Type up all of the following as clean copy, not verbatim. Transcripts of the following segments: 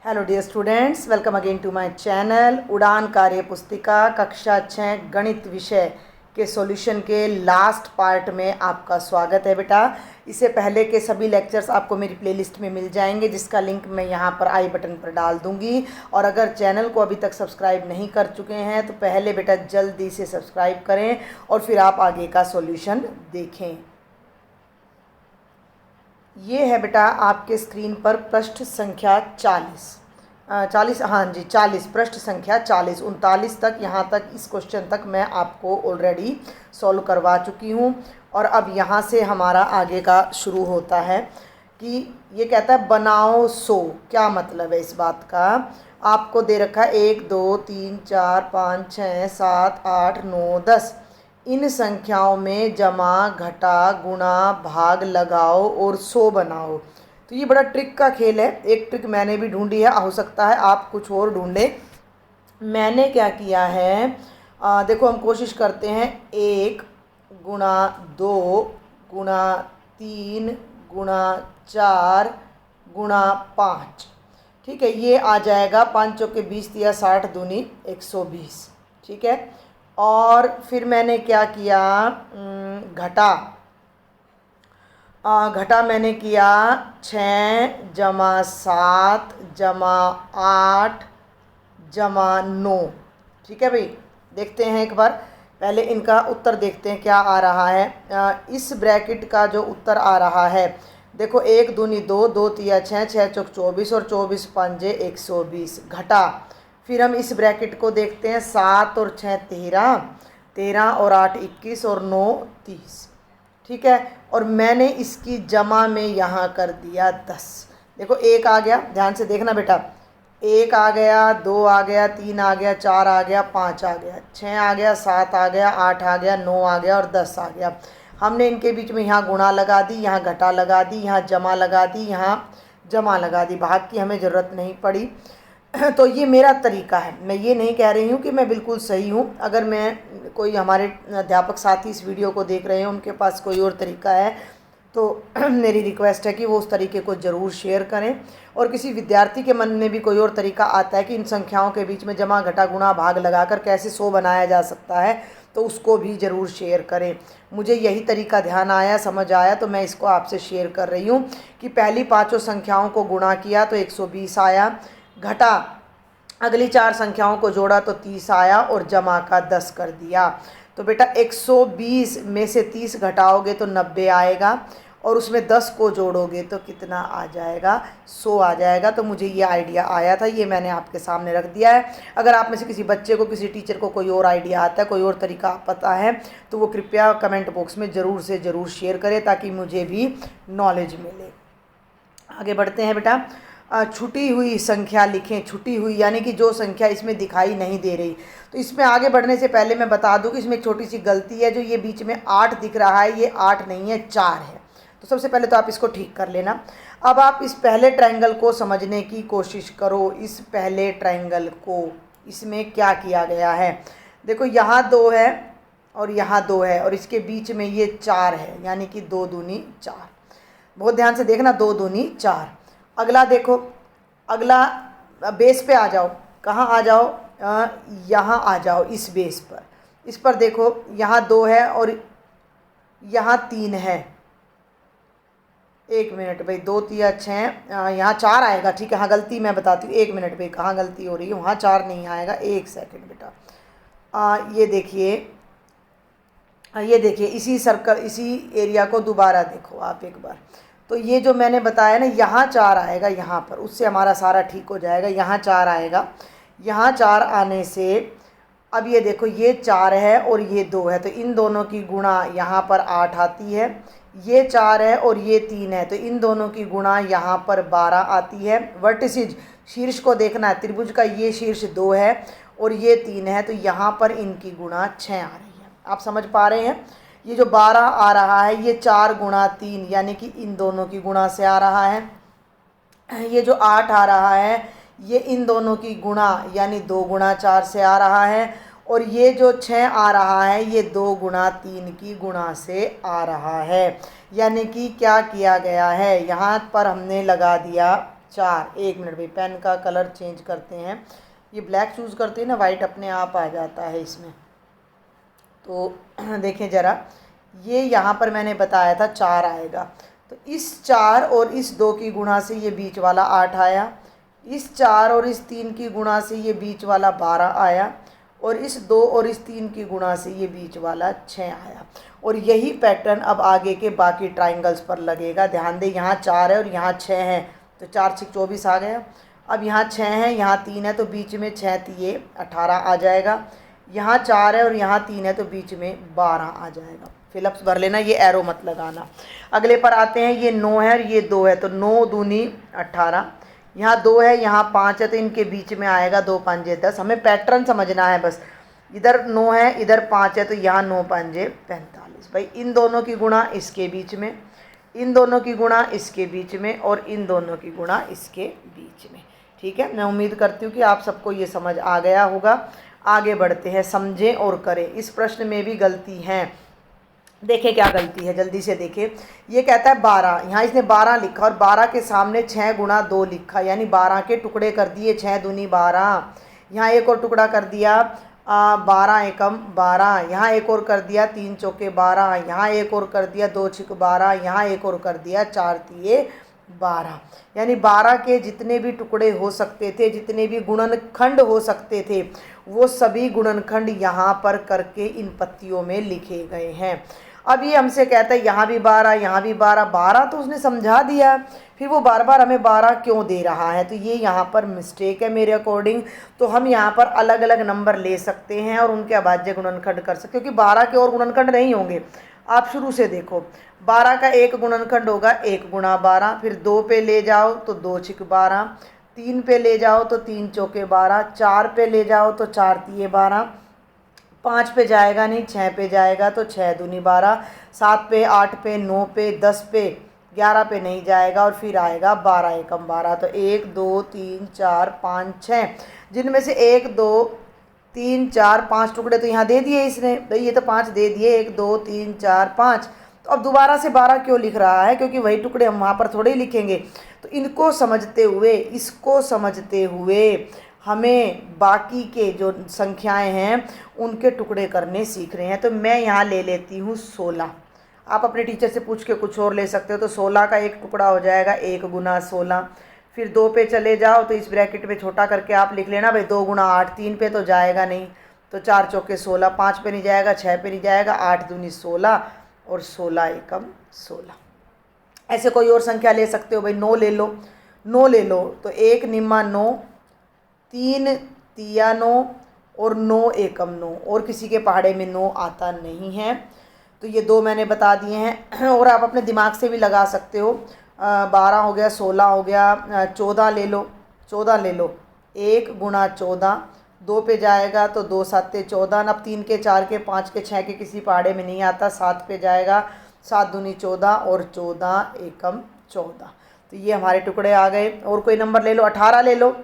Hello dear students, welcome again to my channel. उड़ान कार्य पुस्तिका कक्षा 6 गणित विषय के सॉल्यूशन के लास्ट पार्ट में आपका स्वागत है बेटा। इससे पहले के सभी लेक्चर्स आपको मेरी प्लेलिस्ट में मिल जाएंगे, जिसका लिंक मैं यहाँ पर आई बटन पर डाल दूँगी। और अगर चैनल को अभी तक सब्सक्राइब नहीं कर चुके हैं तो पहले बेटा जल्दी से सब्सक्राइब करें और फिर आप आगे का सॉल्यूशन देखें। ये है बेटा आपके स्क्रीन पर पृष्ठ संख्या 40 पृष्ठ संख्या 40 39 तक, यहाँ तक इस क्वेश्चन तक मैं आपको ऑलरेडी सॉल्व करवा चुकी हूँ। और अब यहाँ से हमारा आगे का शुरू होता है कि ये कहता है बनाओ 100। क्या मतलब है इस बात का? आपको दे रखा है 1 2 3 4 5 6 7 8 9 10। इन संख्याओं में जमा, घटा, गुणा, भाग लगाओ और 100 बनाओ। तो ये बड़ा ट्रिक का खेल है। एक ट्रिक मैंने भी ढूंढी है, हो सकता है आप कुछ और ढूंढें। मैंने क्या किया है, देखो हम कोशिश करते हैं 1 गुणा 2 गुणा 3 गुणा 4 गुणा 5। ठीक है, ये आ जाएगा 5 चौके 20 या 60 दूनी 120। ठीक है, और फिर मैंने क्या किया, घटा मैंने किया 6 जमा 7 जमा 8 जमा 9। ठीक है भाई, देखते हैं एक बार, पहले इनका उत्तर देखते हैं क्या आ रहा है। इस ब्रैकेट का जो उत्तर आ रहा है, देखो 1 दूनी 2 2 तिया 6 6 चौक 24 और 24 पंजे 120। घटा, फिर हम इस ब्रैकेट को देखते हैं, 7 और 6 13 13 और 8 21 और 9 30। ठीक है, और मैंने इसकी जमा में यहाँ कर दिया 10। देखो 1 आ गया, ध्यान से देखना बेटा, 1 आ गया, 2 आ गया, 3 आ गया, 4 आ गया, 5 आ गया, 6 आ गया, 7 आ गया, 8 आ गया, 9 आ गया और 10 आ गया। हमने इनके बीच में यहाँ गुणा लगा दी, यहाँ घटा लगा दी, यहाँ जमा लगा दी, यहाँ जमा लगा दी, भाग की हमें ज़रूरत नहीं पड़ी। तो ये मेरा तरीका है, मैं ये नहीं कह रही हूँ कि मैं बिल्कुल सही हूँ। अगर मैं कोई हमारे अध्यापक साथी इस वीडियो को देख रहे हैं, उनके पास कोई और तरीका है तो मेरी रिक्वेस्ट है कि वो उस तरीके को ज़रूर शेयर करें। और किसी विद्यार्थी के मन में भी कोई और तरीका आता है कि इन संख्याओं के बीच में जमा, घटा, गुणा, भाग लगाकर कैसे 100 बनाया जा सकता है, तो उसको भी ज़रूर शेयर करें। मुझे यही तरीका ध्यान आया, समझ आया, तो मैं इसको आपसे शेयर कर रही हूँ कि पहली 5 संख्याओं को गुणा किया तो 120 आया, घटा अगली 4 संख्याओं को जोड़ा तो 30 आया और जमा का 10 कर दिया। तो बेटा 120 में से 30 घटाओगे तो 90 आएगा और उसमें 10 को जोड़ोगे तो कितना आ जाएगा, 100 आ जाएगा। तो मुझे ये आइडिया आया था, ये मैंने आपके सामने रख दिया है। अगर आप में से किसी बच्चे को, किसी टीचर को कोई और आइडिया आता है, कोई और तरीका पता है, तो वो कृपया कमेंट बॉक्स में ज़रूर से ज़रूर शेयर करें ताकि मुझे भी नॉलेज मिले। आगे बढ़ते हैं बेटा। छुटी हुई संख्या लिखें। छुटी हुई यानी कि जो संख्या इसमें दिखाई नहीं दे रही। तो इसमें आगे बढ़ने से पहले मैं बता दूं कि इसमें एक छोटी सी गलती है, जो ये बीच में 8 दिख रहा है, ये 8 नहीं है, 4 है। तो सबसे पहले तो आप इसको ठीक कर लेना। अब आप इस पहले ट्रायंगल को समझने की कोशिश करो। इस पहले ट्रायंगल को, इसमें क्या किया गया है, देखो यहाँ 2 है और यहाँ 2 है और इसके बीच में ये 4 है, यानी कि 2 दूनी 4। बहुत ध्यान से देखना, 2 दूनी 4। अगला देखो, अगला बेस पे आ जाओ। कहाँ आ जाओ, यहाँ आ जाओ, इस बेस पर। इस पर देखो, यहाँ 2 है और यहाँ 3 है। एक मिनट भाई, 2 तिया 6, यहाँ 4 आएगा। ठीक है, हाँ गलती मैं बताती हूँ, 1 मिनट भाई, कहाँ गलती हो रही है, वहाँ 4 नहीं आएगा, 1 सेकंड बेटा। ये देखिए, ये देखिए, इसी सर्कल, इसी एरिया को दोबारा देखो आप एक बार। तो ये जो मैंने बताया ना, यहाँ 4 आएगा यहाँ पर, उससे हमारा सारा ठीक हो जाएगा। यहाँ 4 आएगा, यहाँ 4 आने से अब ये देखो, ये 4 है और ये 2 है, तो इन दोनों की गुणा यहाँ पर 8 आती है। ये 4 है और ये 3 है, तो इन दोनों की गुणा यहाँ पर 12 आती है। वर्टिसेज, शीर्ष को देखना है, त्रिभुज का ये शीर्ष 2 है और ये 3 है, तो यहाँ पर इनकी गुणा 6 आ रही है। आप समझ पा रहे हैं? ये जो 12 आ रहा है, ये 4 गुणा 3 यानी कि इन दोनों की गुणा से आ रहा है। ये जो 8 आ रहा है, ये इन दोनों की गुणा यानी 2 गुणा 4 से आ रहा है। और ये जो 6 आ रहा है, ये 2 गुणा 3 की गुणा से आ रहा है। यानी कि क्या किया गया है, यहाँ पर हमने लगा दिया 4। 1 मिनट भाई, पेन का कलर चेंज करते हैं। ये ब्लैक चूज़ करते हैं ना, वाइट अपने आप आ जाता है इसमें। तो देखें ज़रा, ये यहाँ पर मैंने बताया था 4 आएगा, तो इस 4 और इस 2 की गुणा से ये बीच वाला 8 आया, इस 4 और इस 3 की गुणा से ये बीच वाला 12 आया, और इस 2 और इस 3 की गुणा से ये बीच वाला 6 आया। और यही पैटर्न अब आगे के बाकी ट्राइंगल्स पर लगेगा। ध्यान दें, यहाँ 4 है और यहाँ 6 है, तो 4 6 24 आ गया। अब यहाँ 6 है, यहाँ 3 है, तो बीच में 6 3 18 आ जाएगा। यहाँ 4 है और यहाँ 3 है, तो बीच में 12 आ जाएगा। फिलअप्स भर लेना, ये एरो मत लगाना। अगले पर आते हैं, ये 9 है और ये 2 है, तो 9 दूनी 18। यहाँ 2 है, यहाँ 5 है, तो इनके बीच में आएगा 2 5 10। हमें पैटर्न समझना है बस। इधर 9 है, इधर 5 है, तो यहाँ 9 5 45। भाई इन दोनों की गुणा इसके बीच में, इन दोनों की गुणा इसके बीच में, और इन दोनों की गुणा इसके बीच में। ठीक है, मैं उम्मीद करती हूँ कि आप सबको ये समझ आ गया होगा। आगे बढ़ते हैं, समझें और करें। इस प्रश्न में भी गलती है, देखें क्या गलती है, जल्दी से देखें। ये कहता है 12, यहाँ इसने 12 लिखा और 12 के सामने 6 गुणा 2 लिखा, यानी 12 के टुकड़े कर दिए, 6 दूनी 12। यहाँ एक और टुकड़ा कर दिया 12 एकम 12, यहाँ एक और कर दिया 3 चौके 12, यहाँ एक और कर दिया 2 छिक 12, यहाँ एक और कर दिया 4 तिये 12। यानी 12 के जितने भी टुकड़े हो सकते थे, जितने भी गुणनखंड हो सकते थे, वो सभी गुणनखंड यहाँ पर करके इन पत्तियों में लिखे गए हैं। अब ये हमसे कहता है यहाँ भी 12, यहाँ भी 12, 12 तो उसने समझा दिया, फिर वो बार बार हमें 12 क्यों दे रहा है? तो ये यहाँ पर मिस्टेक है मेरे अकॉर्डिंग। तो हम यहाँ पर अलग अलग नंबर ले सकते हैं और उनके अभाज्य गुणनखंड कर सकते हैं, क्योंकि 12 के और गुणनखंड नहीं होंगे। आप शुरू से देखो, 12 का एक गुणनखंड होगा 1 गुणा 12, फिर 2 पे ले जाओ तो 2 छिक 12, 3 पे ले जाओ तो 3 चौके 12, 4 पे ले जाओ तो 4 तिये 12, 5 पे जाएगा नहीं, 6 पे जाएगा तो 6 दूनी 12, 7 पे 8 पे 9 पे 10 पे 11 पे नहीं जाएगा, और फिर आएगा 12 एकम 12। तो 1 2 3 4 5 6, जिनमें से 1 2 3 4 5 टुकड़े तो यहाँ दे दिए इसने, भाई ये तो 5 दे दिए, 1 2 3 4 5। तो अब दोबारा से 12 क्यों लिख रहा है? क्योंकि वही टुकड़े हम वहाँ पर थोड़े ही लिखेंगे। तो इनको समझते हुए, इसको समझते हुए हमें बाकी के जो संख्याएं हैं उनके टुकड़े करने सीख रहे हैं। तो मैं यहाँ ले लेती हूँ 16। आप अपने टीचर से पूछ के कुछ और ले सकते हो। तो 16 का एक टुकड़ा हो जाएगा 1 गुना 16। फिर 2 पे चले जाओ तो इस ब्रैकेट में छोटा करके आप लिख लेना भाई 2 गुना 8, 3 पे तो जाएगा नहीं, तो 4 चौके 16, 5 पे नहीं जाएगा, 6 पे नहीं जाएगा, 8 दूनी 16 और 16 एकम 16। ऐसे कोई और संख्या ले सकते हो भाई, 9 ले लो, 9 ले लो, तो 1 निम्मा 9, 3 तिया 9 और 9 एकम 9, और किसी के पहाड़े में 9 आता नहीं है। तो ये 2 मैंने बता दिए हैं। और आप अपने दिमाग से भी लगा सकते हो। 12 हो गया, 16 हो गया, 14 ले लो, 14 ले लो, 1 गुणा 14, 2 पे जाएगा तो 2 7 14, अब 3 के 4 के 5 के 6 के किसी पहाड़े में नहीं आता, 7 पे जाएगा, 7 दूनी 14 और 14 एकम 14। तो ये हमारे टुकड़े आ गए। और कोई नंबर ले लो, 18 ले लो,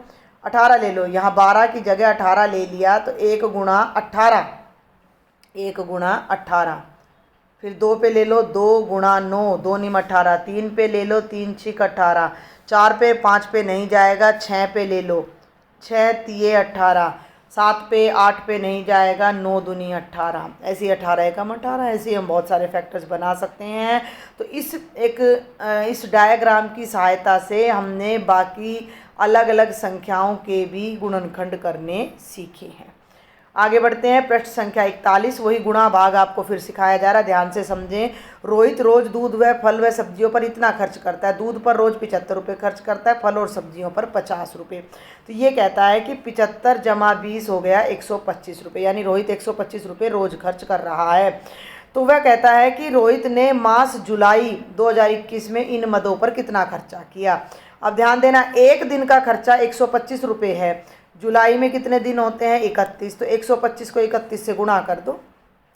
18 ले लो, यहाँ 12 की जगह 18 ले लिया, तो 1 गुणा 18, 1 गुणा 18। फिर 2 पे ले लो, 2 गुणा 9, 2 निम 18, 3 पे ले लो, 3 छिक 18, 4 पे 5 पे नहीं जाएगा, 6 पे ले लो, 6 तिये 18, 7 पे 8 पे नहीं जाएगा, 9 दूनी 18, ऐसे 18 एकम 18। ऐसे हम बहुत सारे फैक्टर्स बना सकते हैं। तो इस डायग्राम की सहायता से हमने बाकी अलग अलग संख्याओं के भी गुणनखंड करने सीखे हैं। आगे बढ़ते हैं, पृष्ठ संख्या 41। वही गुणा भाग आपको फिर सिखाया जा रहा है, ध्यान से समझें। रोहित रोज दूध व फल व सब्जियों पर इतना खर्च करता है। दूध पर रोज 75 रुपये खर्च करता है, फल और सब्जियों पर 50 रुपये। तो ये कहता है कि 75 जमा 20 हो गया 125 रुपये, यानी रोहित 125 रुपये रोज खर्च कर रहा है। तो वह कहता है कि रोहित ने मास जुलाई 2021 में इन मदों पर कितना खर्चा किया। अब ध्यान देना, एक दिन का खर्चा 125 रुपये है, जुलाई में कितने दिन होते हैं 31, तो 125 को 31 से गुणा कर दो,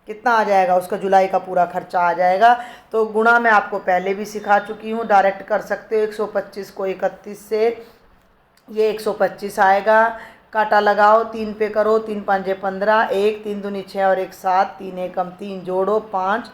कितना आ जाएगा उसका जुलाई का पूरा खर्चा आ जाएगा। तो गुणा मैं आपको पहले भी सिखा चुकी हूँ, डायरेक्ट कर सकते हो। 125 को 31 से ये 125 आएगा, काटा लगाओ, 3 पे करो, 3 5 15, 1 3 दूनी 6 और 1 7, 3 एकम 3 जोड़ो 5,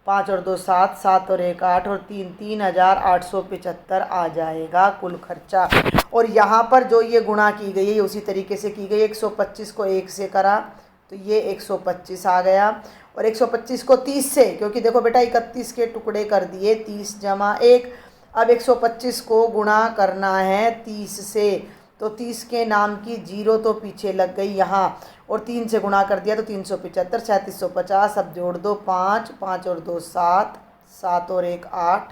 5 और 2 7, 7 और 1 8 और 3 3875 आ जाएगा कुल खर्चा। और यहाँ पर जो ये गुणा की गई है उसी तरीके से की गई। 125 को 1 से करा तो ये 125 आ गया, और 125 को 30 से, क्योंकि देखो बेटा 31 के टुकड़े कर दिए, 30 जमा 1। अब 125 को गुणा करना है 30 से, तो 30 के नाम की 0 तो पीछे लग गई यहाँ, और 3 से गुणा कर दिया तो 375, 3750। अब जोड़ दो 5, 5 और 2 7, 7 और 1 8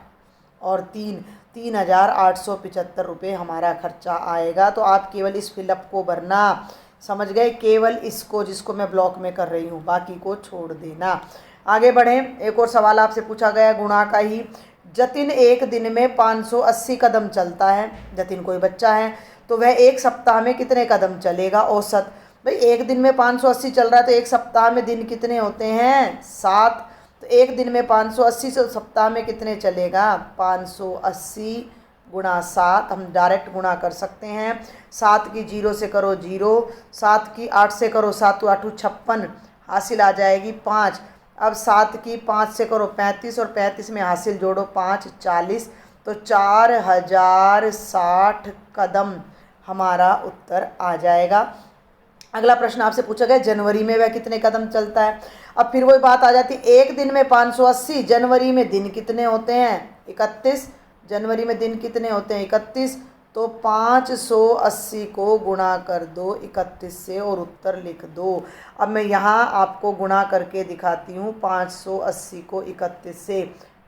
और 3875 रुपये हमारा खर्चा आएगा। तो आप केवल इस फिलअप को भरना, समझ गए, केवल इसको जिसको मैं ब्लॉक में कर रही हूँ, बाकी को छोड़ देना। आगे बढ़ें, एक और सवाल आपसे पूछा गया गुणा का ही। जतिन एक दिन में 580 कदम चलता है। जतिन कोई बच्चा है, तो वह एक सप्ताह में कितने कदम चलेगा औसत। भाई एक दिन में 580 चल रहा है तो एक सप्ताह में दिन कितने होते हैं, 7। तो एक दिन में 580 से सप्ताह में कितने चलेगा, 580 गुणा 7। हम डायरेक्ट गुणा कर सकते हैं। 7 की 0 से करो 0, 7 की 8 से करो 7 8 56, हासिल आ जाएगी 5। अब 7 की 5 से करो 35, और 35 में हासिल जोड़ो 5 40, तो 4060 कदम हमारा उत्तर आ जाएगा। अगला प्रश्न आपसे पूछा गया जनवरी में वह कितने कदम चलता है। अब फिर वही बात आ जाती है, एक दिन में 580, जनवरी में दिन कितने होते हैं, 31। जनवरी में दिन कितने होते हैं, 31। तो 580 को गुणा कर दो 31 से और उत्तर लिख दो। अब मैं यहाँ आपको गुणा करके दिखाती हूँ। 580 को 31 से,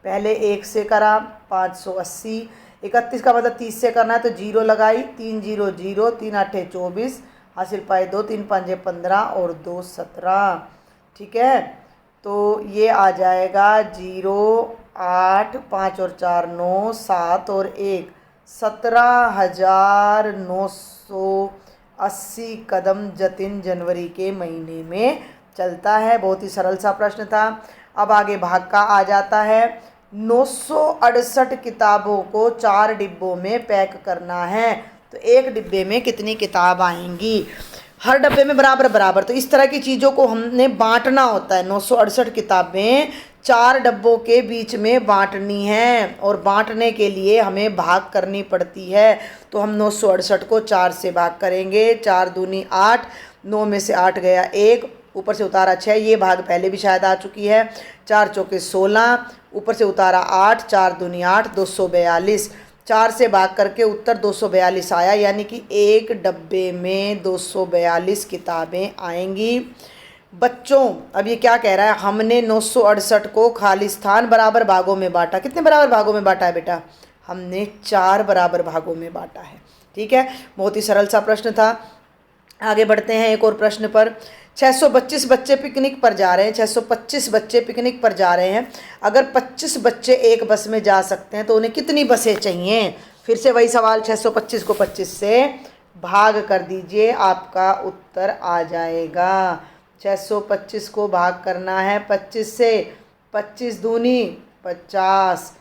पहले 1 से करा 580, 31 का मतलब 30 से करना है तो 0 लगाई, 3 0 0, 3 8 24, हासिल पाए 2, 3 5 15 और 2 17। ठीक है, तो ये आ जाएगा 0 8 5 और 4 9, 7 और 1 17,980 कदम जतिन जनवरी के महीने में चलता है। बहुत ही सरल सा प्रश्न था। अब आगे भाग का आ जाता है। 968 किताबों को 4 डिब्बों में पैक करना है, तो एक डिब्बे में कितनी किताब आएंगी, हर डब्बे में बराबर बराबर। तो इस तरह की चीज़ों को हमने बांटना होता है। 968 किताबें 4 डब्बों के बीच में बांटनी है, और बांटने के लिए हमें भाग करनी पड़ती है। तो हम 968 को 4 से भाग करेंगे, 4 दूनी 8, 9 में से 8 गया 1, ऊपर से उतारा 6, ये भाग पहले भी शायद आ चुकी है। 4 चौके 16, ऊपर से उतारा 8, 4 दूनी 8, 242। 4 से भाग करके उत्तर 242 आया, यानी कि एक डब्बे में 242 किताबें आएंगी। बच्चों अब ये क्या कह रहा है, हमने 968 को खालिस्तान बराबर भागों में बांटा। कितने बराबर भागों में बांटा है बेटा, हमने 4 बराबर भागों में बांटा है। ठीक है, बहुत ही सरल सा प्रश्न था। आगे बढ़ते हैं एक और प्रश्न पर। 625 बच्चे पिकनिक पर जा रहे हैं। 625 बच्चे पिकनिक पर जा रहे हैं। अगर 25 बच्चे एक बस में जा सकते हैं तो उन्हें कितनी बसें चाहिए। फिर से वही सवाल, 625 को 25 से भाग कर दीजिए, आपका उत्तर आ जाएगा। 625 को भाग करना है 25 से, 25 दूनी 50,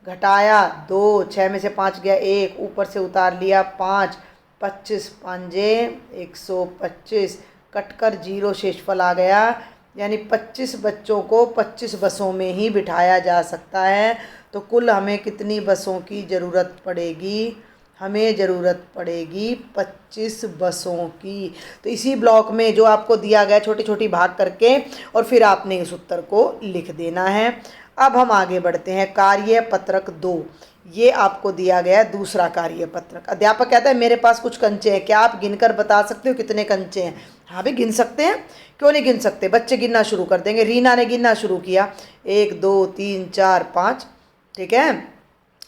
घटाया 2, 6 में से 5 गया 1, ऊपर से उतार लिया 5, 25 पंजे 125, कटकर 0 शेषफल आ गया। यानी 25 बच्चों को 25 बसों में ही बिठाया जा सकता है। तो कुल हमें कितनी बसों की ज़रूरत पड़ेगी, हमें ज़रूरत पड़ेगी 25 बसों की। तो इसी ब्लॉक में जो आपको दिया गया छोटी छोटी भाग करके, और फिर आपने इस उत्तर को लिख देना है। अब हम आगे बढ़ते हैं। कार्यपत्रक 2, ये आपको दिया गया दूसरा कार्यपत्रक। अध्यापक कहता है मेरे पास कुछ कंचे हैं, क्या आप गिनकर बता सकते हो कितने कंचे हैं। हाँ भी गिन सकते हैं, क्यों नहीं गिन सकते। बच्चे गिनना शुरू कर देंगे। रीना ने गिनना शुरू किया, 1 2 3 4 5। ठीक है,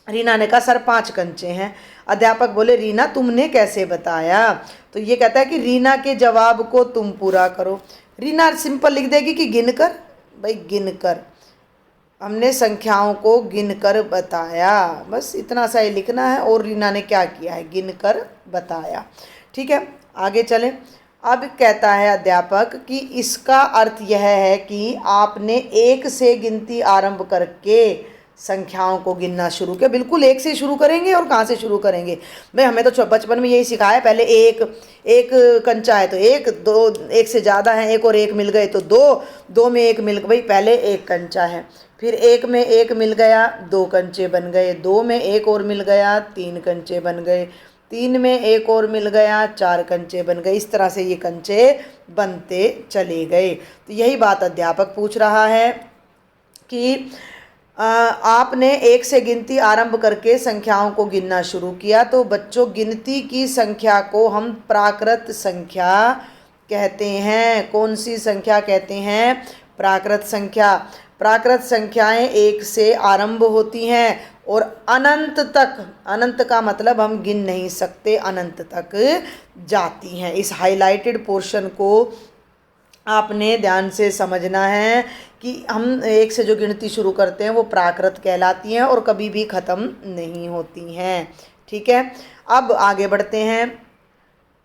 रीना ने कहा सर 5 कंचे हैं। अध्यापक बोले रीना तुमने कैसे बताया। तो ये कहता है कि रीना के जवाब को तुम पूरा करो। रीना सिंपल लिख देगी कि गिनकर। भाई गिनकर, हमने संख्याओं को गिनकर बताया, बस इतना सा ही लिखना है। और रीना ने क्या किया है, गिनकर बताया। ठीक है, आगे चलें। अब कहता है अध्यापक कि इसका अर्थ यह है कि आपने 1 से गिनती आरंभ करके संख्याओं को गिनना शुरू किया। बिल्कुल 1 से शुरू करेंगे, और कहाँ से शुरू करेंगे भाई, हमें तो बचपन में यही सिखाया। पहले एक कंचा है तो 1, 2 1 से ज़्यादा है, 1 और 1 मिल गए तो 2, 2 में 1 मिल गए, भाई पहले 1 कंचा है, फिर 1 में 1 मिल गया, 2 कंचे बन गए, 2 में 1 और मिल गया, 3 कंचे बन गए, 3 में 1 और मिल गया, 4 कंचे बन गए। इस तरह से ये कंचे बनते चले गए। तो यही बात अध्यापक पूछ रहा है कि आपने 1 से गिनती आरंभ करके संख्याओं को गिनना शुरू किया। तो बच्चों, गिनती की संख्या को हम प्राकृत संख्या कहते हैं। कौन सी संख्या कहते हैं? प्राकृत संख्या। प्राकृत संख्याएं 1 से आरंभ होती हैं और अनंत तक, अनंत का मतलब हम गिन नहीं सकते, अनंत तक जाती हैं। इस हाईलाइटेड पोर्शन को आपने ध्यान से समझना है कि हम 1 से जो गिनती शुरू करते हैं वो प्राकृत कहलाती हैं और कभी भी ख़त्म नहीं होती हैं। ठीक है, अब आगे बढ़ते हैं।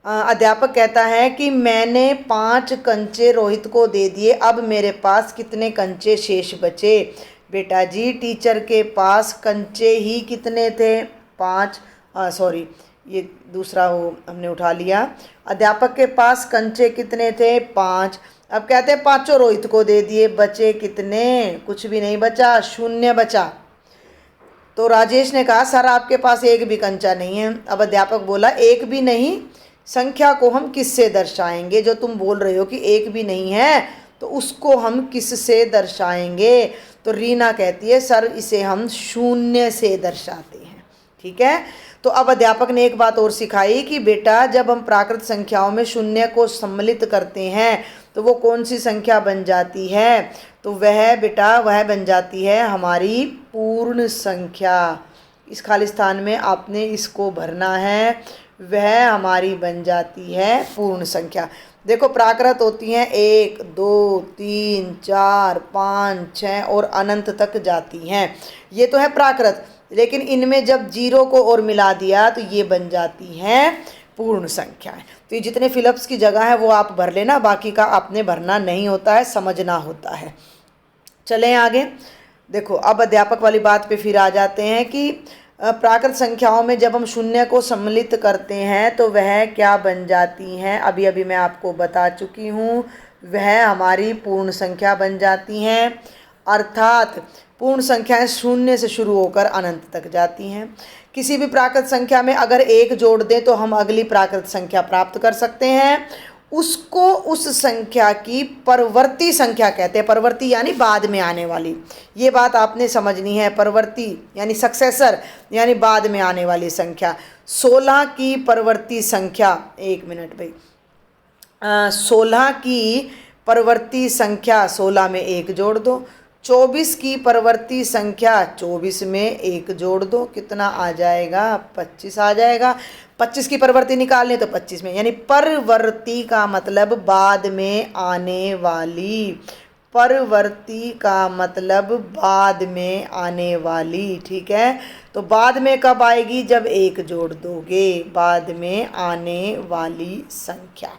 अध्यापक कहता है कि मैंने 5 कंचे रोहित को दे दिए, अब मेरे पास कितने कंचे शेष बचे? बेटा जी, टीचर के पास कंचे ही कितने थे? 5। सॉरी, ये दूसरा वो हमने उठा लिया। अध्यापक के पास कंचे कितने थे? 5। अब कहते हैं पाँचों रोहित को दे दिए, बचे कितने? कुछ भी नहीं बचा, 0 बचा। तो राजेश ने कहा सर आपके पास एक भी कंचा नहीं है। अब अध्यापक बोला एक भी नहीं, संख्या को हम किससे दर्शाएंगे? जो तुम बोल रहे हो कि एक भी नहीं है तो उसको हम किससे दर्शाएंगे? तो रीना कहती है सर इसे हम 0 से दर्शाते हैं। ठीक है, तो अब अध्यापक ने एक बात और सिखाई कि बेटा जब हम प्राकृत संख्याओं में 0 को सम्मिलित करते हैं तो वो कौन सी संख्या बन जाती है? तो वह बेटा वह बन जाती है हमारी पूर्ण संख्या। इस खाली स्थान में आपने इसको भरना है, वह हमारी बन जाती है पूर्ण संख्या। देखो प्राकृत होती हैं 1, 2, 3, 4, 5, 6 और अनंत तक जाती हैं। ये तो है प्राकृत, लेकिन इनमें जब 0 को और मिला दिया तो ये बन जाती हैं पूर्ण संख्याएं। तो ये जितने फिलअप्स की जगह है वो आप भर लेना, बाकी का आपने भरना नहीं होता है, समझना होता है। चलें आगे। देखो अब अध्यापक वाली बात पे फिर आ जाते हैं कि प्राकृत संख्याओं में जब हम 0 को सम्मिलित करते हैं तो वह क्या बन जाती हैं? अभी अभी मैं आपको बता चुकी हूँ, वह हमारी पूर्ण संख्या बन जाती हैं। अर्थात पूर्ण संख्याएं 0 से शुरू होकर अनंत तक जाती हैं। किसी भी प्राकृत संख्या में अगर 1 जोड़ दें तो हम अगली प्राकृत संख्या प्राप्त कर सकते हैं। उसको उस संख्या की परवर्ती संख्या कहते हैं। परवर्ती यानी बाद में आने वाली, ये बात आपने समझनी है। परवर्ती यानी सक्सेसर, यानी बाद में आने वाली संख्या। 16 की परवर्ती संख्या, 1 मिनट भाई, 16 की परवर्ती संख्या 16 में 1 जोड़ दो। 24 की परवर्ती संख्या 24 में 1 जोड़ दो, कितना आ जाएगा? 25 आ जाएगा। 25 की परवर्ती निकालने तो 25 में, यानी परवर्ती का मतलब बाद में आने वाली। परवर्ती का मतलब बाद में आने वाली। ठीक है, तो बाद में कब आएगी? जब 1 जोड़ दोगे, बाद में आने वाली संख्या।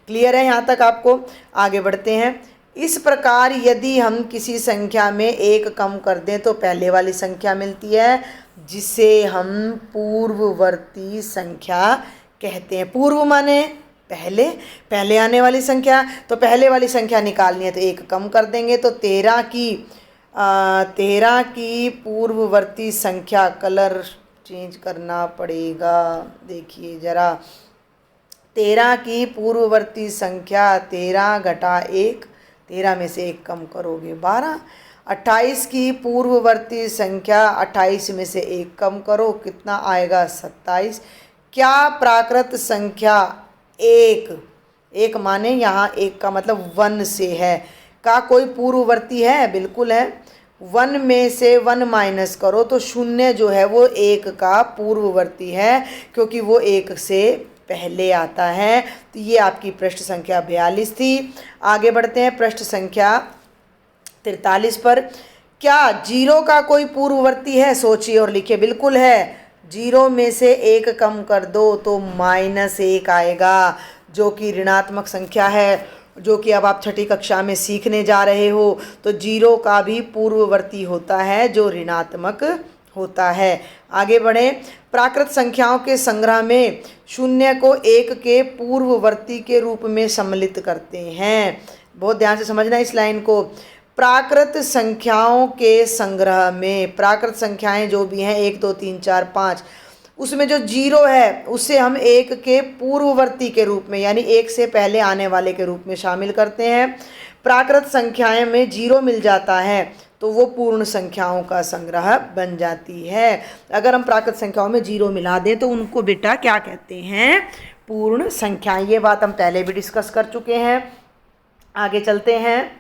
क्लियर है यहाँ तक आपको? आगे बढ़ते हैं। इस प्रकार यदि हम किसी संख्या में 1 कम कर दें तो पहले वाली संख्या मिलती है, जिसे हम पूर्ववर्ती संख्या कहते हैं। पूर्व माने पहले, पहले आने वाली संख्या। तो पहले वाली संख्या निकालनी है तो 1 कम कर देंगे तो 13 की पूर्ववर्ती संख्या, कलर चेंज करना पड़ेगा, देखिए ज़रा। 13 की पूर्ववर्ती संख्या 13 घटा 1, 13 में से 1 कम करोगे 12। 28 की पूर्ववर्ती संख्या 28 में से 1 कम करो, कितना आएगा? 27। क्या प्राकृत संख्या 1 माने यहाँ 1 का मतलब 1 से है, का कोई पूर्ववर्ती है? बिल्कुल है। 1 में से 1 माइनस करो तो 0 जो है वो 1 का पूर्ववर्ती है, क्योंकि वो 1 से पहले आता है। तो ये आपकी पृष्ठ संख्या 42 थी। आगे बढ़ते हैं पृष्ठ संख्या 43 पर। क्या 0 का कोई पूर्ववर्ती है? सोचिए और लिखिए। बिल्कुल है। 0 में से 1 कम कर दो तो -1 आएगा, जो कि ऋणात्मक संख्या है, जो कि अब आप 6ठी कक्षा में सीखने जा रहे हो। तो 0 का भी पूर्ववर्ती होता है जो ऋणात्मक होता है। आगे बढ़ें। प्राकृत संख्याओं के संग्रह में 0 को 1 के पूर्ववर्ती के रूप में सम्मिलित करते हैं। बहुत ध्यान से समझना इस लाइन को। प्राकृत संख्याओं के संग्रह में, प्राकृत संख्याएं जो भी हैं 1 2 3 4 5, उसमें जो जीरो है उसे हम एक के पूर्ववर्ती के रूप में यानी एक से पहले आने वाले के रूप में शामिल करते हैं। प्राकृत संख्याएं में जीरो मिल जाता है तो वो पूर्ण संख्याओं का संग्रह बन जाती है। अगर हम प्राकृत संख्याओं में जीरो मिला दें तो उनको बेटा क्या कहते हैं? पूर्ण संख्याएं। ये बात हम पहले भी डिस्कस कर चुके हैं। आगे चलते हैं।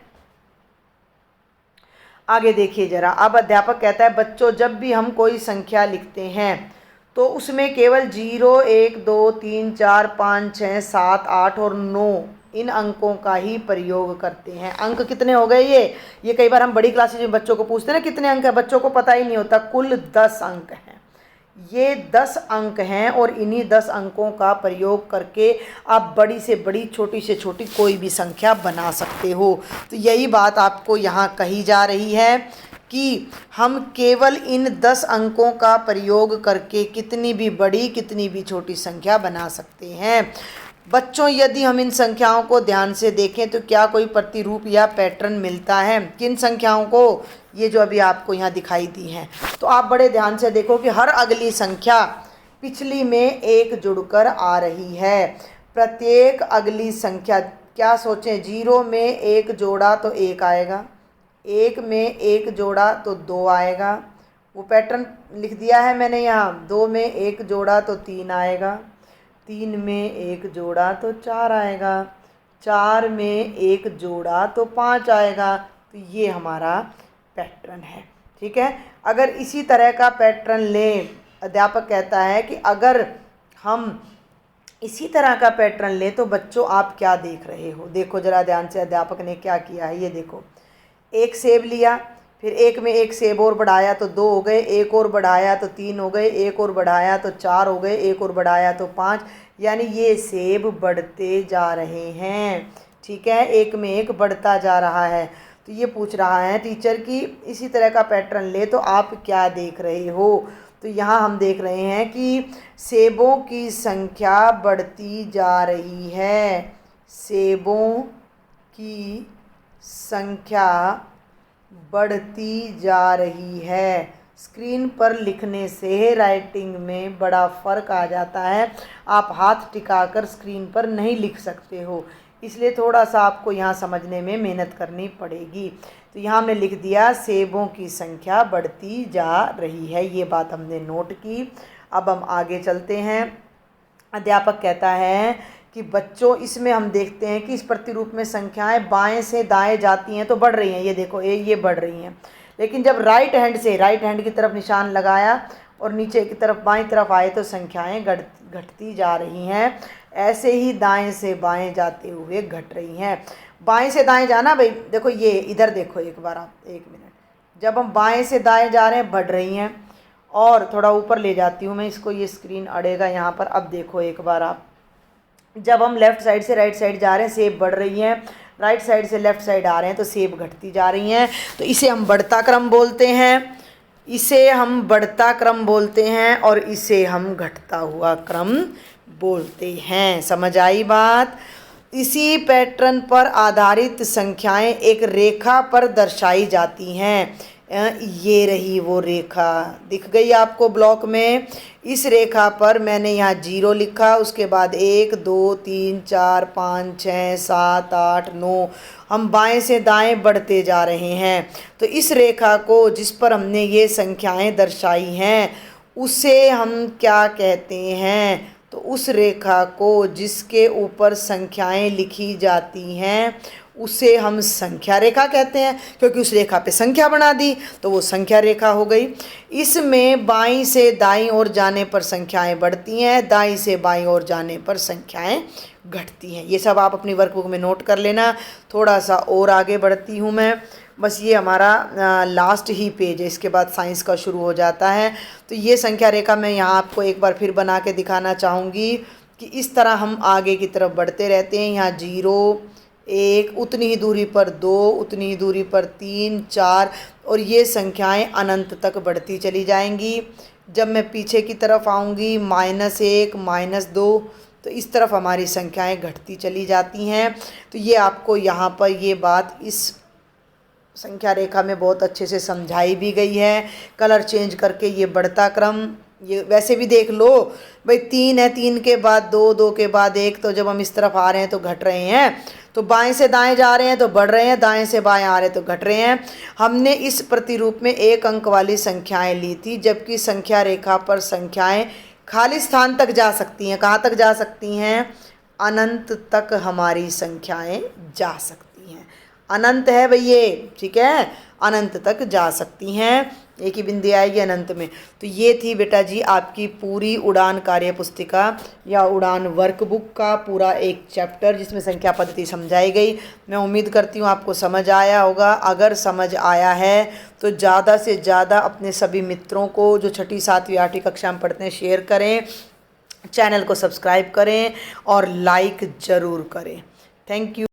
आगे देखिए जरा। अब अध्यापक कहता है बच्चों जब भी हम कोई संख्या लिखते हैं तो उसमें केवल 0 1 2 3 4 5 6 7 8 और 9 इन अंकों का ही प्रयोग करते हैं। अंक कितने हो गए? ये कई बार हम बड़ी क्लासेज में बच्चों को पूछते हैं ना कितने अंक है, बच्चों को पता ही नहीं होता। कुल 10 अंक हैं। ये 10 अंक हैं और इन्हीं 10 अंकों का प्रयोग करके आप बड़ी से बड़ी छोटी से छोटी कोई भी संख्या बना सकते हो। तो यही बात आपको यहाँ कही जा रही है कि हम केवल इन 10 अंकों का प्रयोग करके कितनी भी बड़ी कितनी भी छोटी संख्या बना सकते हैं। बच्चों यदि हम इन संख्याओं को ध्यान से देखें तो क्या कोई प्रतिरूप या पैटर्न मिलता है? किन संख्याओं को? ये जो अभी आपको यहाँ दिखाई दी हैं। तो आप बड़े ध्यान से देखो कि हर अगली संख्या पिछली में एक जुड़कर आ रही है। प्रत्येक अगली संख्या, क्या सोचें, 0 में एक जोड़ा तो 1 आएगा, 1 में एक जोड़ा तो 2 आएगा, वो पैटर्न लिख दिया है मैंने यहाँ। 2 में एक जोड़ा तो 3 आएगा, 3 में एक जोड़ा तो 4 आएगा, 4 में एक जोड़ा तो 5 आएगा। तो ये हमारा पैटर्न है। ठीक है। अगर इसी तरह का पैटर्न लें, अध्यापक कहता है कि अगर हम इसी तरह का पैटर्न लें तो बच्चों आप क्या देख रहे हो? देखो जरा ध्यान से अध्यापक ने क्या किया है। ये देखो, एक सेब लिया, फिर एक में एक सेब और बढ़ाया तो 2 हो गए, एक और बढ़ाया तो 3 हो गए, एक और बढ़ाया तो 4 हो गए, एक और बढ़ाया तो 5। यानी ये सेब बढ़ते जा रहे हैं। ठीक है, एक में एक बढ़ता जा रहा है। तो ये पूछ रहा है टीचर कि इसी तरह का पैटर्न ले तो आप क्या देख रहे हो? तो यहाँ हम देख रहे हैं कि सेबों की संख्या बढ़ती जा रही है। सेबों की संख्या बढ़ती जा रही है। स्क्रीन पर लिखने से राइटिंग में बड़ा फ़र्क आ जाता है। आप हाथ टिकाकर स्क्रीन पर नहीं लिख सकते हो, इसलिए थोड़ा सा आपको यहाँ समझने में मेहनत करनी पड़ेगी। तो यहाँ हमने लिख दिया सेबों की संख्या बढ़ती जा रही है। ये बात हमने नोट की। अब हम आगे चलते हैं। अध्यापक कहता है कि बच्चों इसमें हम देखते हैं कि इस प्रतिरूप में संख्याएं बाएं से दाएं जाती हैं तो बढ़ रही हैं। ये देखो ये बढ़ रही हैं, लेकिन जब राइट हैंड की तरफ निशान लगाया और नीचे की तरफ बाएं तरफ आए तो संख्याएं घटती जा रही हैं। ऐसे ही दाएं से बाएं जाते हुए घट रही हैं। बाएं से दाएं जाना भाई, देखो ये इधर देखो एक बार आप, एक मिनट। जब हम बाएं से दाएं जा रहे हैं बढ़ रही हैं, और थोड़ा ऊपर ले जाती हूँ मैं इसको, ये स्क्रीन अड़ेगा यहाँ पर। अब देखो एक बार आप, जब हम लेफ़्ट साइड से राइट साइड जा रहे हैं सेब बढ़ रही हैं, राइट साइड से लेफ़्ट साइड आ रहे हैं तो सेब घटती जा रही हैं। तो इसे हम बढ़ता क्रम बोलते हैं, इसे हम बढ़ता क्रम बोलते हैं, और इसे हम घटता हुआ क्रम बोलते हैं। समझ आई बात? इसी पैटर्न पर आधारित संख्याएं एक रेखा पर दर्शाई जाती हैं। ये रही वो रेखा, दिख गई आपको ब्लॉक में। इस रेखा पर मैंने यहाँ 0 लिखा, उसके बाद 1 2 3 4 5 6 7 8 9, हम बाएं से दाएं बढ़ते जा रहे हैं। तो इस रेखा को जिस पर हमने ये संख्याएं दर्शाई हैं उसे हम क्या कहते हैं? तो उस रेखा को जिसके ऊपर संख्याएं लिखी जाती हैं उसे हम संख्या रेखा कहते हैं, क्योंकि उस रेखा पे संख्या बना दी तो वो संख्या रेखा हो गई। इसमें बाईं से दाईं ओर जाने पर संख्याएं बढ़ती हैं, दाईं से बाईं ओर जाने पर संख्याएं घटती हैं। ये सब आप अपनी वर्कबुक में नोट कर लेना। थोड़ा सा और आगे बढ़ती हूँ मैं, बस ये हमारा लास्ट ही पेज है, इसके बाद साइंस का शुरू हो जाता है। तो ये संख्या रेखा मैं यहाँ आपको एक बार फिर बना के दिखाना चाहूँगी कि इस तरह हम आगे की तरफ बढ़ते रहते हैं। यहाँ 0 1, उतनी ही दूरी पर 2, उतनी ही दूरी पर 3 4, और ये संख्याएं अनंत तक बढ़ती चली जाएंगी। जब मैं पीछे की तरफ आऊँगी -1 -2, तो इस तरफ हमारी संख्याएं घटती चली जाती हैं। तो ये आपको यहाँ पर ये बात इस संख्या रेखा में बहुत अच्छे से समझाई भी गई है। कलर चेंज करके ये बढ़ता क्रम, ये वैसे भी देख लो भाई, 3 है, 3 के बाद 2, 2 के बाद 1, तो जब हम इस तरफ आ रहे हैं तो घट रहे हैं, तो बाएं से दाएं जा रहे हैं तो बढ़ रहे हैं, दाएं से बाएं आ रहे हैं तो घट रहे हैं। हमने इस प्रतिरूप में 1 अंक वाली संख्याएं ली थी, जबकि संख्या रेखा पर संख्याएं खाली स्थान तक जा सकती हैं। कहाँ तक जा सकती हैं? अनंत तक हमारी संख्याएं जा सकती हैं। अनंत है भाई ये, ठीक है, अनंत तक जा सकती हैं, एक ही बिंदी आएगी अनंत में। तो ये थी बेटा जी आपकी पूरी उड़ान कार्य पुस्तिका या उड़ान वर्कबुक का पूरा एक चैप्टर, जिसमें संख्या पद्धति समझाई गई। मैं उम्मीद करती हूँ आपको समझ आया होगा। अगर समझ आया है तो ज़्यादा से ज़्यादा अपने सभी मित्रों को जो 6ठी 7वीं 8वीं कक्षा में पढ़ते हैं शेयर करें, चैनल को सब्सक्राइब करें और लाइक ज़रूर करें। Thank you.